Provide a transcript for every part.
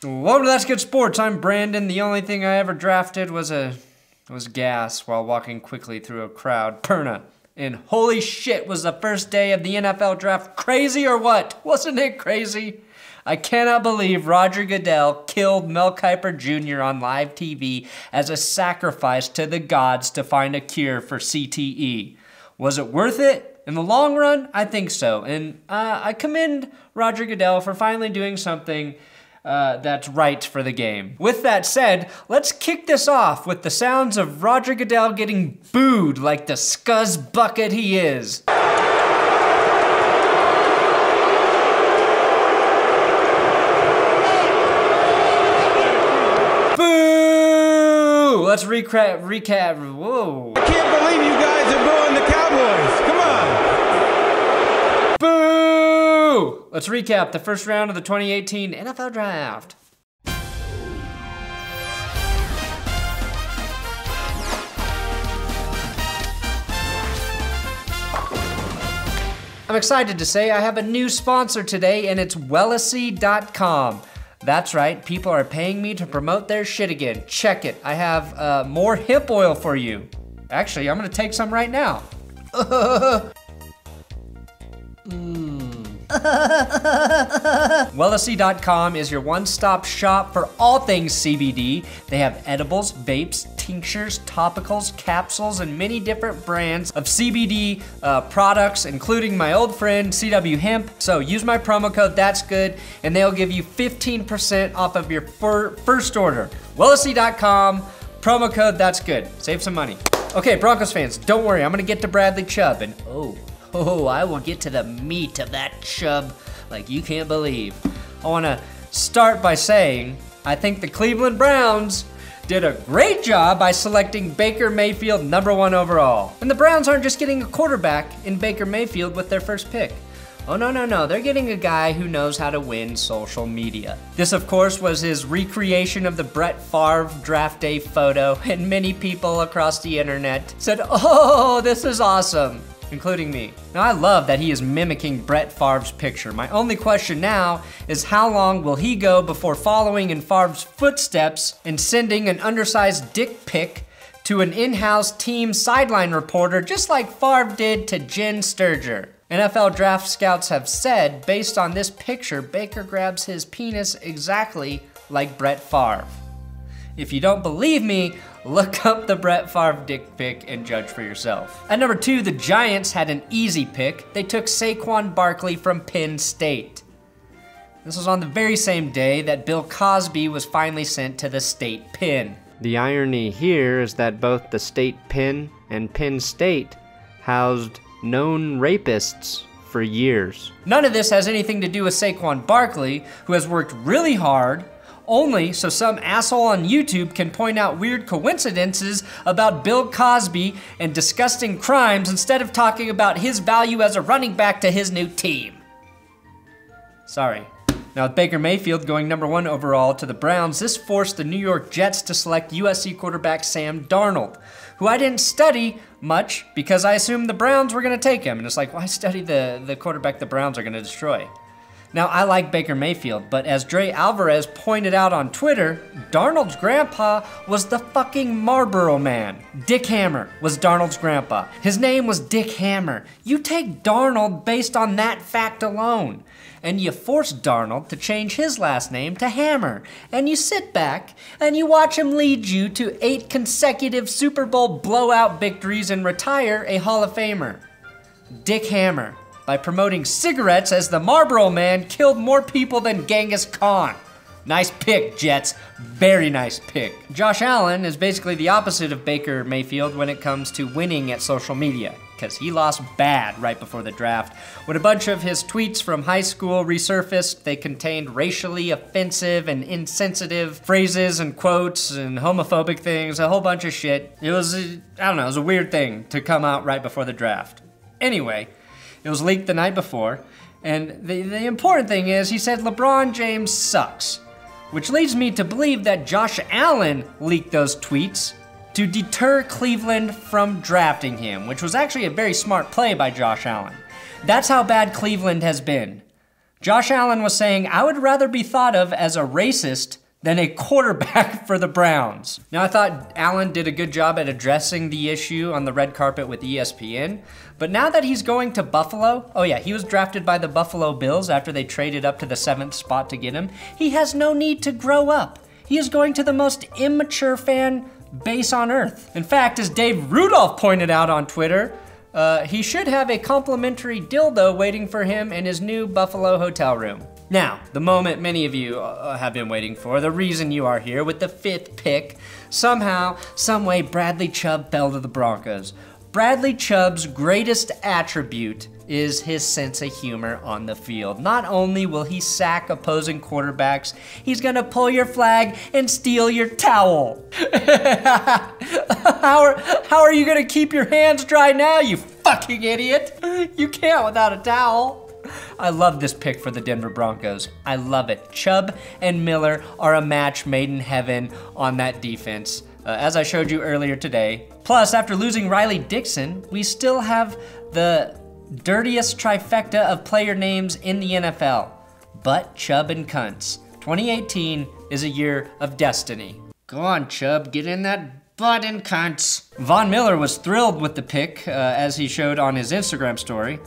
Welcome to That's Good Sports. I'm Brandon. The only thing I ever drafted was gas while walking quickly through a crowd. Perna. And holy shit, was the first day of the NFL draft crazy or what? Wasn't it crazy? I cannot believe Roger Goodell killed Mel Kiper Jr. on live TV as a sacrifice to the gods to find a cure for CTE. Was it worth it? In the long run, I think so. And I commend Roger Goodell for finally doing something that's right for the game. With that said, let's kick this off with the sounds of Roger Goodell getting booed like the scuzz bucket he is. Boo! Let's recap. Whoa. I can't believe you guys are booing the Cowboys. Come on. Boo! Let's recap the first round of the 2018 NFL Draft. I'm excited to say I have a new sponsor today, and it's Wellesley.com. That's right, people are paying me to promote their shit again. Check it, I have more hemp oil for you. Actually, I'm gonna take some right now. Wellesley.com is your one-stop shop for all things CBD. They have edibles, vapes, tinctures, topicals, capsules, and many different brands of CBD products, including my old friend CW Hemp. So use my promo code ThatsGood, and they'll give you 15% off of your first order. Wellesley.com, promo code ThatsGood. Save some money. Okay, Broncos fans, don't worry. I'm gonna get to Bradley Chubb, and I will get to the meat of that Chubb like you can't believe. I wanna start by saying I think the Cleveland Browns did a great job by selecting Baker Mayfield #1 overall. And the Browns aren't just getting a quarterback in Baker Mayfield with their first pick. Oh no, they're getting a guy who knows how to win social media. This of course was his recreation of the Brett Favre draft day photo, and many people across the internet said, "Oh, this is awesome," including me. Now I love that he is mimicking Brett Favre's picture. My only question now is how long will he go before following in Favre's footsteps and sending an undersized dick pic to an in-house team sideline reporter just like Favre did to Jen Sturger. NFL draft scouts have said, based on this picture, Baker grabs his penis exactly like Brett Favre. If you don't believe me, look up the Brett Favre dick pic and judge for yourself. At number 2, the Giants had an easy pick. They took Saquon Barkley from Penn State. This was on the very same day that Bill Cosby was finally sent to the state pen. The irony here is that both the state pen and Penn State housed known rapists for years. None of this has anything to do with Saquon Barkley, who has worked really hard, only so some asshole on YouTube can point out weird coincidences about Bill Cosby and disgusting crimes instead of talking about his value as a running back to his new team. Sorry. Now with Baker Mayfield going #1 overall to the Browns, this forced the New York Jets to select USC quarterback Sam Darnold, who I didn't study much because I assumed the Browns were gonna take him. And it's like, why study the quarterback the Browns are gonna destroy? Now, I like Baker Mayfield, but as Dre Alvarez pointed out on Twitter, Darnold's grandpa was the fucking Marlboro Man. Dick Hammer was Darnold's grandpa. His name was Dick Hammer. You take Darnold based on that fact alone, and you force Darnold to change his last name to Hammer, and you sit back and you watch him lead you to 8 consecutive Super Bowl blowout victories and retire a Hall of Famer. Dick Hammer, by promoting cigarettes as the Marlboro Man, killed more people than Genghis Khan. Nice pick, Jets. Very nice pick. Josh Allen is basically the opposite of Baker Mayfield when it comes to winning at social media, because he lost bad right before the draft. When a bunch of his tweets from high school resurfaced, they contained racially offensive and insensitive phrases and quotes and homophobic things, a whole bunch of shit. It was, it was a weird thing to come out right before the draft. Anyway, it was leaked the night before, and the important thing is he said LeBron James sucks, which leads me to believe that Josh Allen leaked those tweets to deter Cleveland from drafting him, which was actually a very smart play by Josh Allen. That's how bad Cleveland has been. Josh Allen was saying, "I would rather be thought of as a racist than a quarterback for the Browns." Now, I thought Allen did a good job at addressing the issue on the red carpet with ESPN, but now that he's going to Buffalo, oh yeah, he was drafted by the Buffalo Bills after they traded up to the 7th spot to get him. He has no need to grow up. He is going to the most immature fan base on earth. In fact, as Dave Rudolph pointed out on Twitter, he should have a complimentary dildo waiting for him in his new Buffalo hotel room. Now, the moment many of you have been waiting for, the reason you are here with the 5th pick. Somehow, someway, Bradley Chubb fell to the Broncos. Bradley Chubb's greatest attribute is his sense of humor on the field. Not only will he sack opposing quarterbacks, he's gonna pull your flag and steal your towel. How are you gonna keep your hands dry now, you fucking idiot? You can't without a towel. I love this pick for the Denver Broncos. I love it. Chubb and Miller are a match made in heaven on that defense, as I showed you earlier today. Plus, after losing Riley Dixon, we still have the dirtiest trifecta of player names in the NFL. Butt, Chubb, and Cunts. 2018 is a year of destiny. Go on, Chubb, get in that butt and cunts. Von Miller was thrilled with the pick, as he showed on his Instagram story.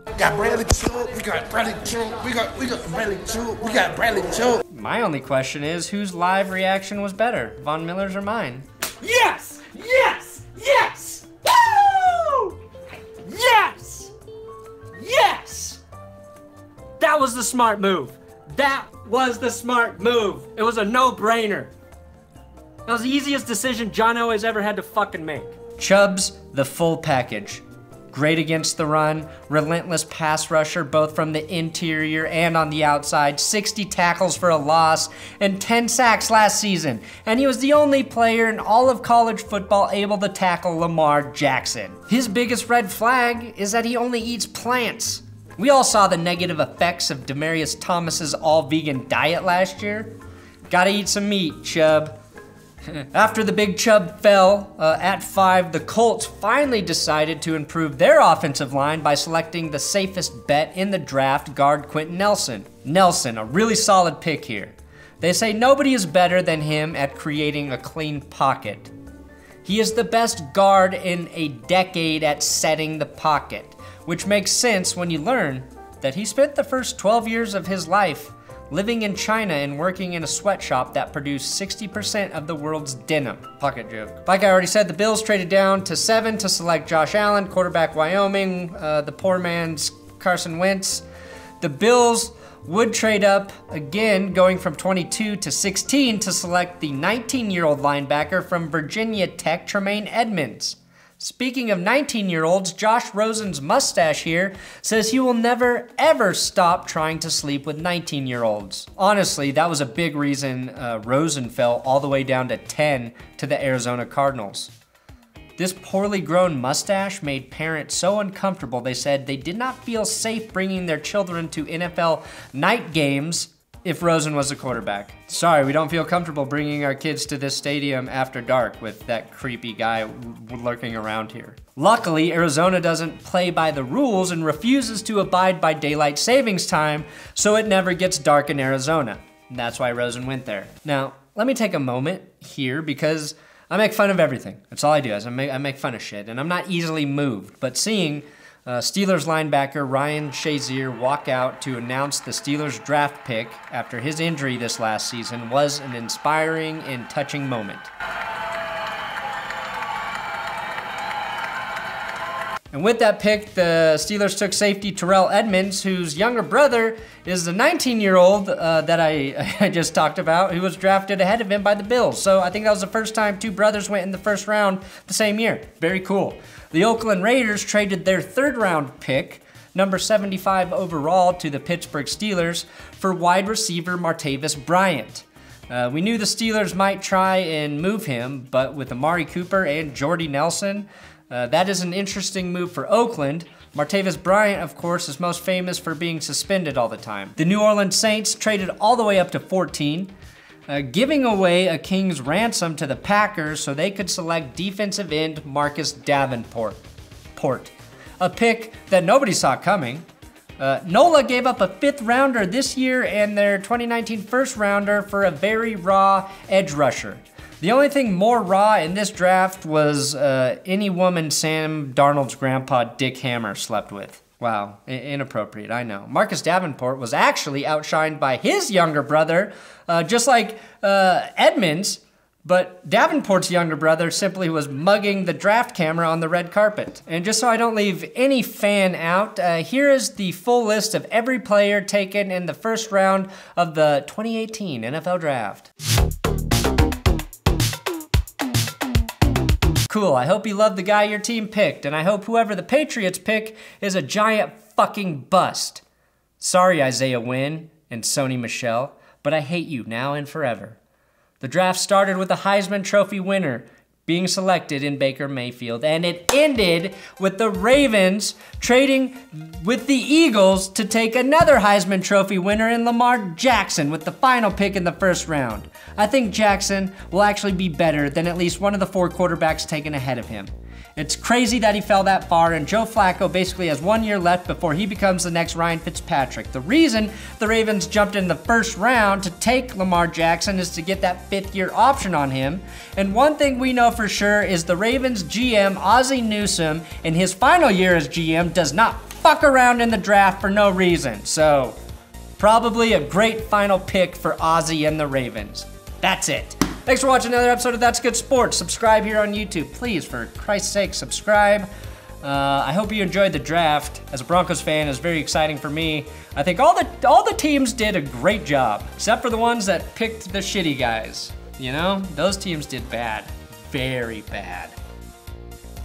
We got Bradley Chubb, we got Bradley Chubb, we got Bradley Chubb, we got Bradley Chubb. My only question is, whose live reaction was better, Von Miller's or mine? Yes! Yes! Yes! Woo! Yes! Yes! That was the smart move. That was the smart move. It was a no-brainer. That was the easiest decision John Elway's ever had to fucking make. Chubb's the full package. Great against the run, relentless pass rusher both from the interior and on the outside, 60 tackles for a loss, and 10 sacks last season. And he was the only player in all of college football able to tackle Lamar Jackson. His biggest red flag is that he only eats plants. We all saw the negative effects of Demaryius Thomas's all-vegan diet last year. Gotta eat some meat, Chubb. After the big Chubb fell at 5, the Colts finally decided to improve their offensive line by selecting the safest bet in the draft, guard Quenton Nelson. Nelson, a really solid pick here. They say nobody is better than him at creating a clean pocket. He is the best guard in a decade at setting the pocket, which makes sense when you learn that he spent the first 12 years of his life living in China and working in a sweatshop that produced 60% of the world's denim. Pocket joke. Like I already said, the Bills traded down to 7 to select Josh Allen, quarterback Wyoming, the poor man's Carson Wentz. The Bills would trade up again, going from 22 to 16 to select the 19-year-old linebacker from Virginia Tech, Tremaine Edmonds. Speaking of 19-year-olds, Josh Rosen's mustache here says he will never, ever stop trying to sleep with 19-year-olds. Honestly, that was a big reason Rosen fell all the way down to 10 to the Arizona Cardinals. This poorly grown mustache made parents so uncomfortable they said they did not feel safe bringing their children to NFL night games if Rosen was a quarterback. Sorry, we don't feel comfortable bringing our kids to this stadium after dark with that creepy guy lurking around here. Luckily, Arizona doesn't play by the rules and refuses to abide by daylight savings time, so it never gets dark in Arizona. And that's why Rosen went there. Now, let me take a moment here because I make fun of everything. That's all I do, is I make fun of shit, and I'm not easily moved. But seeing Steelers linebacker Ryan Shazier walk out to announce the Steelers draft pick after his injury this last season was an inspiring and touching moment. And with that pick, the Steelers took safety Terrell Edmonds, whose younger brother is the 19-year-old that I just talked about, who was drafted ahead of him by the Bills. So I think that was the first time two brothers went in the first round the same year. Very cool. The Oakland Raiders traded their third-round pick, number 75 overall, to the Pittsburgh Steelers for wide receiver Martavis Bryant. We knew the Steelers might try and move him, but with Amari Cooper and Jordy Nelson, that is an interesting move for Oakland. Martavis Bryant, of course, is most famous for being suspended all the time. The New Orleans Saints traded all the way up to 14 giving away a king's ransom to the Packers so they could select defensive end Marcus Davenport. A pick that nobody saw coming. NOLA gave up a 5th rounder this year and their 2019 first rounder for a very raw edge rusher. The only thing more raw in this draft was any woman Sam Darnold's grandpa Dick Hammer slept with. Wow, inappropriate, I know. Marcus Davenport was actually outshined by his younger brother, just like Edmonds, but Davenport's younger brother simply was mugging the draft camera on the red carpet. And just so I don't leave any fan out, here is the full list of every player taken in the first round of the 2018 NFL Draft. Cool, I hope you love the guy your team picked, and I hope whoever the Patriots pick is a giant fucking bust. Sorry, Isaiah Wynn and Sony Michel, but I hate you now and forever. The draft started with the Heisman Trophy winner being selected in Baker Mayfield, and it ended with the Ravens trading with the Eagles to take another Heisman Trophy winner in Lamar Jackson with the final pick in the first round. I think Jackson will actually be better than at least one of the 4 quarterbacks taken ahead of him. It's crazy that he fell that far, and Joe Flacco basically has 1 year left before he becomes the next Ryan Fitzpatrick. The reason the Ravens jumped in the first round to take Lamar Jackson is to get that 5th-year option on him. And one thing we know for sure is the Ravens GM, Ozzie Newsome, in his final year as GM, does not fuck around in the draft for no reason. So, probably a great final pick for Ozzie and the Ravens. That's it. Thanks for watching another episode of That's Good Sports. Subscribe here on YouTube. Please, for Christ's sake, subscribe. I hope you enjoyed the draft. As a Broncos fan, it was very exciting for me. I think all the teams did a great job, except for the ones that picked the shitty guys. You know, those teams did bad, very bad.